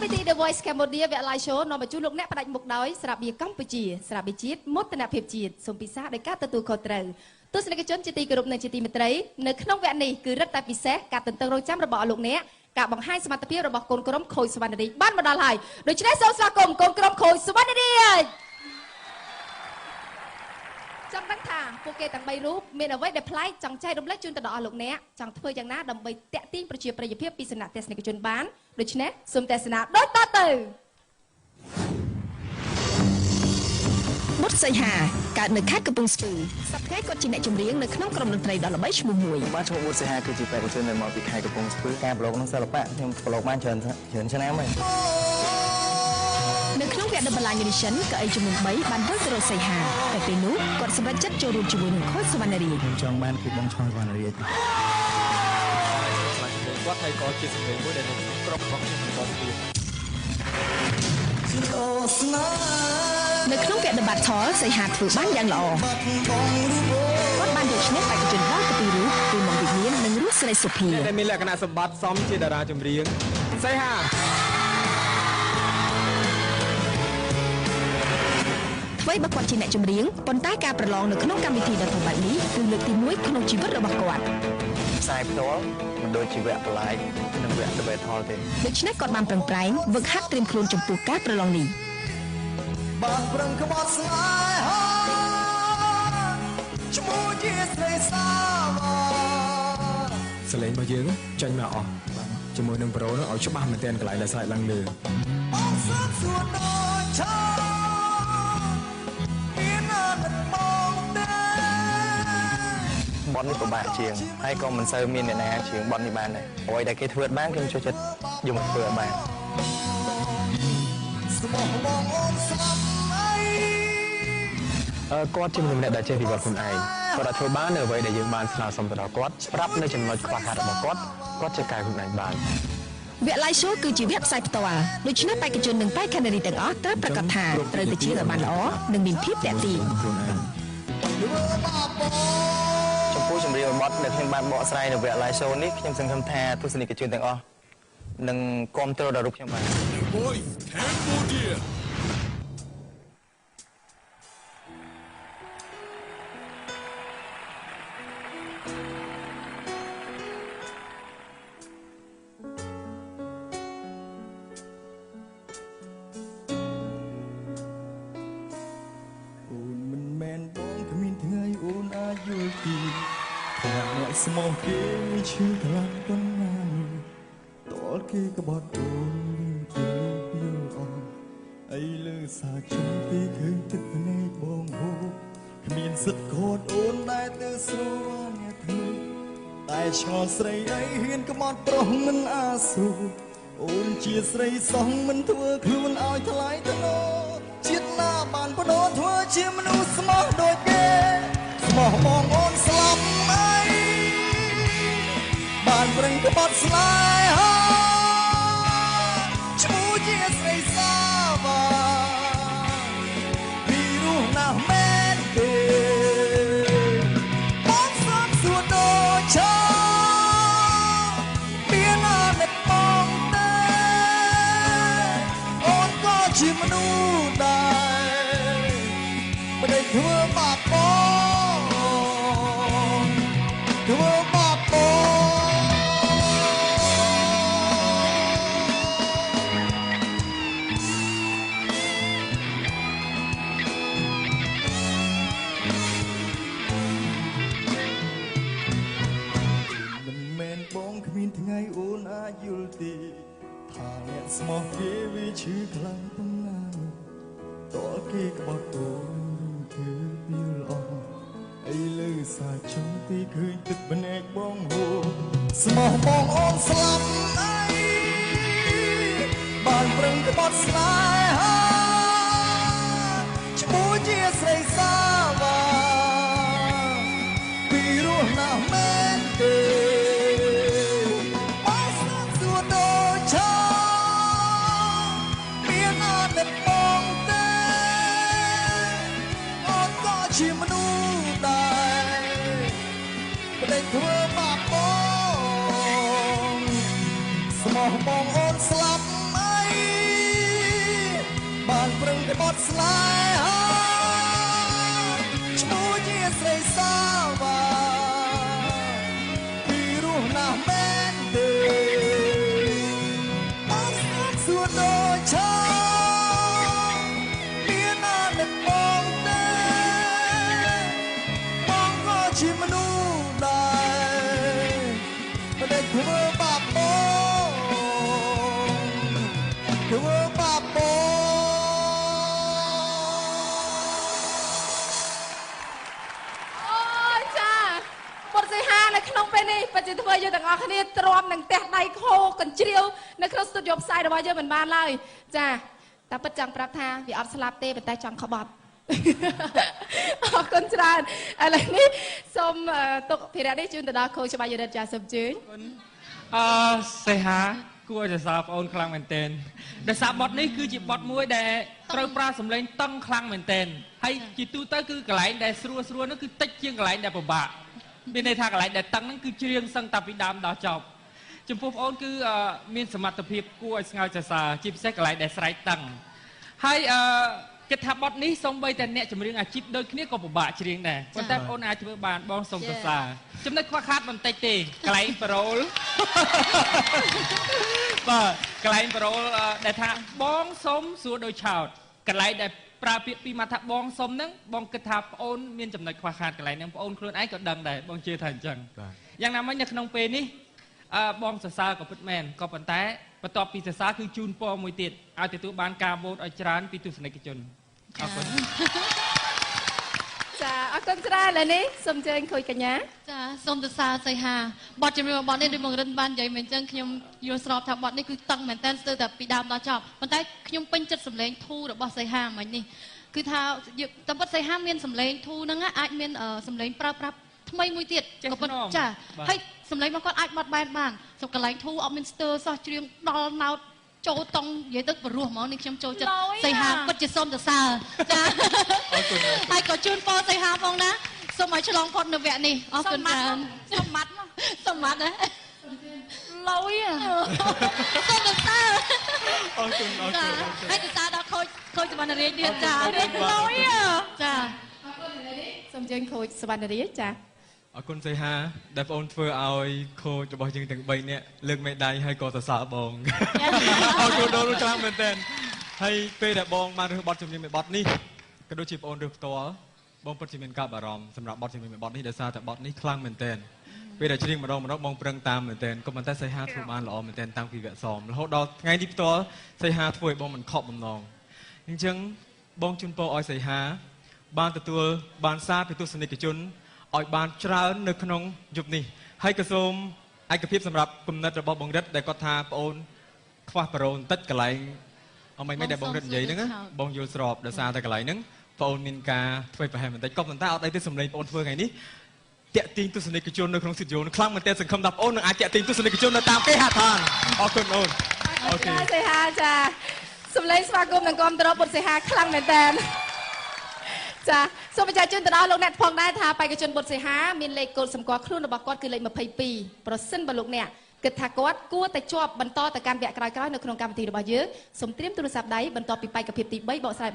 វិធី The Voice Cambodia វគ្គ Live Show នាំបញ្ជូនលោកអ្នកផ្ដាច់មុខដោយស្រាបៀរកម្ពុជាស្រាបៀរជាតិមោទនភាពជាតិសូមពិសាដោយការទទួលខុសត្រូវទស្សនិកជនជាទីគោរពនិងជាទីមេត្រីនៅក្នុងវគ្គនេះគឺរឹតតែពិសេសការទន្ទឹងរង់ចាំរបស់លោកអ្នកការបង្ហាញសមត្ថភាពរបស់កូនក្រុមខូចសវណ្ណរីបានមកដល់ហើយដូច្នេះសូមស្វាគមន៍កូនក្រុមខូចសវណ្ណរីចង់ដឹងថាពួកគេទាំង3រូបមានអ្វីដែលប្លែកចង់ចែករំលែកជូនទៅដល់អស់លោកអ្នកចង់ធ្វើយ៉ាងណាដើម្បីតាក់ទាញប្រជាប្រិយភាពពីសំណាក់ទស្សនិកជនបានដូច្នេះសូមទស្សនាដូចតទៅបុត្រសីហាកើតនៅខេត្តកំពង់ស្ពឺសប្តាហ៍គាត់ជាអ្នកចម្រៀងនៅក្នុងក្រុមតន្ត្រីដ៏ល្បីឈ្មោះមួយបានឈ្មោះបុត្រសីហាគឺជាបេក្ខជនដែលមកពីខេត្តកំពង់ស្ពឺការប្រឡូកក្នុងសិល្បៈខ្ញុំប្រឡូកបានច្រើនឆ្នាំហើយនៅក្នុងវគ្គ Double Line Audition កៅអីចំនួន3បានវិលទៅរកសីហាតែពេលនោះគាត់សម្រេចចិត្តចូលរួមជាមួយនឹងខូចសវណ្ណរីខ្ញុំចង់បានគឺបងឆោយសវណ្ណរីគាត់ហើយក៏ជាសម្លេងមួយដែលនៅក្នុងក្រុមរបស់ខ្ញុំបន្តទៀតនៅក្នុងវគ្គ The Battle សីហាធ្វើបានយ៉ាងល្អគាត់បានយកឈ្នះបេក្ខជនដល់ពី2រូបគឺមកវិញ្ញាណនិងរស់ស្រីសុភាដែលមានលក្ខណៈសម្បត្តិសមជាតារាចម្រៀងសីហាអ្វីបើគាត់ជាអ្នកចម្រៀងប៉ុន្តែការប្រឡងនៅក្នុងកម្មវិធីដ៏ធំបែបនេះគឺលើកទី1ក្នុងជីវិតរបស់គាត់ផ្សាយផ្ទាល់មិនដូចជីវៈបលាយនិងវគ្គ The Battle ទេដូច្នេះគាត់បានប្រឹងប្រែងវឹកហាត់ត្រៀមខ្លួនចំពោះការប្រឡងនេះបានប្រឹងក្បត់ស្នេហាឈ្មោះជាស្រីសាវសលេងរបស់យើងចាញ់មកអស់ជាមួយនឹងប្រូនោះឲ្យច្បាស់មែនទែនកន្លែងដែលស្រែកឡើងលើបងសួនសួនដូចឆាមានអត់បងទេបទនេះពិបាកជាងហើយក៏មិនសូវមានអ្នកណាជាងបទនេះបានដែរអ្វីដែលគេធ្វើបានខ្ញុំចូលចិត្តយកមកធ្វើឲ្យបានស្មោះបងអូនស្លាប់អីគាត់ជាមនុស្សម្នាក់ដែលចេះវិវត្តខ្លួនឯងគាត់អាចធ្វើបាននៅអ្វីដែលយើងបានស្នើសុំទៅដល់គាត់ប្រាប់នៅចំណុចខ្វះខាតរបស់គាត់ចេះកែខ្លួនឯងបានវគ្គ Live Show គឺជាវគ្គផ្សាយផ្ទាល់ដូច្នេះបេក្ខជននិងបេក្ខនារីទាំងអស់ត្រូវប្រកាសថាត្រូវទៅជាឲ្យបានល្អនិងមានភាពតាក់ទាញចំពោះចម្រៀងបទដែលខ្ញុំបានបកស្រាយនៅវគ្គ Live Show នេះខ្ញុំសង្ឃឹមថាទស្សនិកជនទាំងអស់នឹងគាំទ្រដល់រូបខ្ញុំបាន Voice Cambodiaស្មោះគេឈឺខ្លាំងប៉ុណ្ណានោះតលគេក្បត់អូនទៅពីអស់អីលើសាចំពីឃើញទឹកភ្នែកបងហូរគ្មានសិទ្ធខត់អូនដែលទៅស្រួលអ្នកធ្វើតែឆ្ងល់ស្រីអីហ៊ានក្បត់ប្រុសមិនអាស៊ូអូនជាស្រីសោះមិនធ្វើខ្លួនឲ្យថ្លៃថ្នូរជាតិណាបានបដូរធ្វើជាមនុស្សស្មោះដូចគេស្មោះបងអូនស្លាប់អីបានប្រឹងក្បត់ស្នេហាឈ្មោះជាស្រីសាវ៉ាពីរោះណាស់មែនទេបងស្លាប់សួរដូចឆាមានអត់បងទេអូនក៏ជាមនុស្សដែរមិនได้ធ្វើបាបបងធ្វើបាបបងថ្ងៃអូនអាចយល់ទេថាអ្នកស្មោះគេវាឈឺខ្លាំងប៉ុណ្ណាតើគេក្បត់អូនធ្វើពីល្អអីលើសាចំពីឃើញទឹកភ្នែកបងហូរស្មោះបងអូនស្លាប់អីបានប្រឹងក្បត់ស្នេហាឈ្មោះជាស្រីសាវ៉ាពីរោះណាស់មែនទេជាមនុស្សដែរមិនได้ធ្វើបាបបងស្មោះបងអូនស្លាប់អី ក្លាយហើយឈ្មោះជាស្រីសាវ៉ាពីរស់ណាស់មែនទេអត់ស្គាល់សួរដូចឆាមានណានឹកបងទេបងក៏ជាមនុស្សដែរមិនได้ធ្វើបាបបងធ្វើបាបបង អូយចាបុត្រសីហានៅក្នុងពេលនេះពិតជាធ្វើយើងទាំងអស់គ្នាទ្រាំនឹងផ្ទះដៃខោកញ្ជ្រៀវនៅក្នុងស្ទូឌីយោផ្សាយរបស់យើងមិនបានឡើយចាតែពិតចង់ប្រាប់ថាវាអត់ស្លាប់ទេប៉ុន្តែចង់ក្បត់អរគុណច្រើនឥឡូវនេះសូមទុកភារៈនេះជូនទៅដល់គ្រូច្បាប់យុរិទ្ធចាសូមជឿសេហាគួរจะសារបងអូនខ្លាំងមែនទែនដោយសារបទនេះគឺជាបទមួយដែលត្រូវប្រើសម្លេងតឹងខ្លាំងមែនទែនហើយជាទូទៅគឺកន្លែងដែលស្រួលស្រួលនោះគឺតិចជាងកន្លែងដែលពិបាកមានន័យថាកន្លែងដែលតឹងហ្នឹងគឺច្រៀងសឹងតាពីដើមដល់ចប់ចំពោះបងអូនគឺមានសមត្ថភាពគួរឲ្យស្ងើចសរសើរជាពិសេសកន្លែងដែលស្រែកតឹងហើយគិតថាបទនេះសូម្បីតែអ្នកចម្រៀងអាជីពដូចគ្នាក៏ពិបាកច្រៀងដែរប៉ុន្តែបងអូនអាចធ្វើបានបងសូមសរសើរចំណុចខ្វះខាតបន្តិចទេកន្លែងប្រូលបាទកន្លែងប្រូលដែលថាបងសូមសួរដោយឆោតកន្លែងដែលប្រើពាក្យពីមកថាបងសុំហ្នឹងបងគិតថាប្អូនមានចំណុចខ្វះខាតកន្លែងហ្នឹងប្អូនខ្លួនឯងក៏ដឹងដែរបងជឿថាអញ្ចឹងយ៉ាងណាមិញនៅក្នុងពេលនេះបងសរសើរក៏ពិតមែនក៏ប៉ុន្តែបន្ទាប់ពីសរសើរគឺជូនពរមួយទៀតឲ្យទទួលបានការវោតឲ្យច្រើនពីទស្សនិកជនអរគុណចាអរគុណច្រើនឥឡូវនេះសូមជើញខូចកញ្ញាចាសូមសរសើរសីហាបទចម្រៀងរបស់នេះដូចបង្រិនបាននិយាយមែនអញ្ចឹងខ្ញុំយល់ស្របថាបទនេះគឺតឹងមែនតើស្ទើរតែពីដើមដល់ចប់ប៉ុន្តែខ្ញុំពេញចិត្តសម្លេងធូររបស់សីហាមិញនេះគឺថាតាមពិតសីហាមានសម្លេងធូរហ្នឹងអាចមានសម្លេងប្រើប្រាស់ថ្មីមួយទៀតក៏ប៉ុន្តែចាហើយសម្លេងរបស់គាត់អាចបត់បែនបានសូមកន្លែងធូរអត់មានស្ទើរសោះច្រៀងដល់ណោតចូលតង់និយាយទៅបរោះហ្មងនេះខ្ញុំចូលចិត្តសីហាពិតជាសូមសរសើរចាអរគុណហើយក៏ជូនពរសីហាផងណាសូមឲ្យឆ្លងផុតនៅវគ្គនេះអរគុណច្រើនសូមម៉ាត់សូមម៉ាត់ណាឡូយសូមសរសើរអរគុណអរគុណហើយសរសើរដល់ខូចសវណ្ណរាជទៀតចាឡូយចាអរគុណនេះសូមជើញខូចសវណ្ណរាជចាអរគុណសីហាដែលបងអូនធ្វើឲ្យខូចរបស់យើងទាំង3នាក់លើកមេដាយហើយក៏សរសើរបងអរគុណដល់ខ្លាំងមែនទែនហើយពេលដែលបងបានរើសបទចម្រៀងមួយបទនេះក៏ដូចជាបងអូនរើសផ្ទាល់បងពិតជាមានការបារម្ភសម្រាប់បទចម្រៀងមួយបទនេះដោយសារតែបទនេះខ្លាំងមែនទែនពេលដែលច្រៀងម្ដងបងប្រឹងតាមមែនទែនក៏ប៉ុន្តែសីហាធ្វើបានល្អមែនទែនតាំងពីវគ្គសមរហូតដល់ថ្ងៃនេះផ្ទាល់សីហាធ្វើឲ្យបងមិនខកបំណងអញ្ចឹងបងជូនពរឲ្យសីហាបានទទួលបានសារពីទស្សនិកជនឲ្យបានច្រើននៅក្នុងយប់នេះហើយក៏សូមឯកភាពសម្រាប់គំនិតរបស់បងរិទ្ធដែលគាត់ថាប្អូនខ្វះប្រូបន្តិចកន្លែងអមមិនដែលបងរិទ្ធនិយាយហ្នឹងបងយល់ស្របដោយសារតែកន្លែងហ្នឹងប្អូនមានការធ្វើប្រហែលបន្តិចក៏ប៉ុន្តែអត់អីទេសម្លេងប្អូនធ្វើថ្ងៃនេះតាក់ទាញទស្សនិកជននៅក្នុងស្ទូឌីយោខ្លាំងមែនទែនសង្ឃឹមថាប្អូននឹងអាចតាក់ទាញទស្សនិកជននៅតាមគេហដ្ឋានអរគុណអូនអូខេសីហាចាសម្លេងស្វាគមន៍និងគាំទ្របុត្រសីហាខ្លាំងមែនតើចាសូមបញ្ជាក់ជូនទៅដល់លោកអ្នកផងដែរថាបេក្ខជនបុត្រសីហាមានលេខកូដសម្គាល់ខ្លួនរបស់គាត់គឺលេខ22ប្រសិនបើលោកអ្នកគិតថាគាត់គួរតែជាប់បន្តទៅកាន់វគ្គក្រោយៗនៅក្នុងកម្មវិធីរបស់យើងសូមត្រៀមទូរស័ព្ទដៃបន្ទាប់ពីបេក្ខភាពទី3បកស្រាយ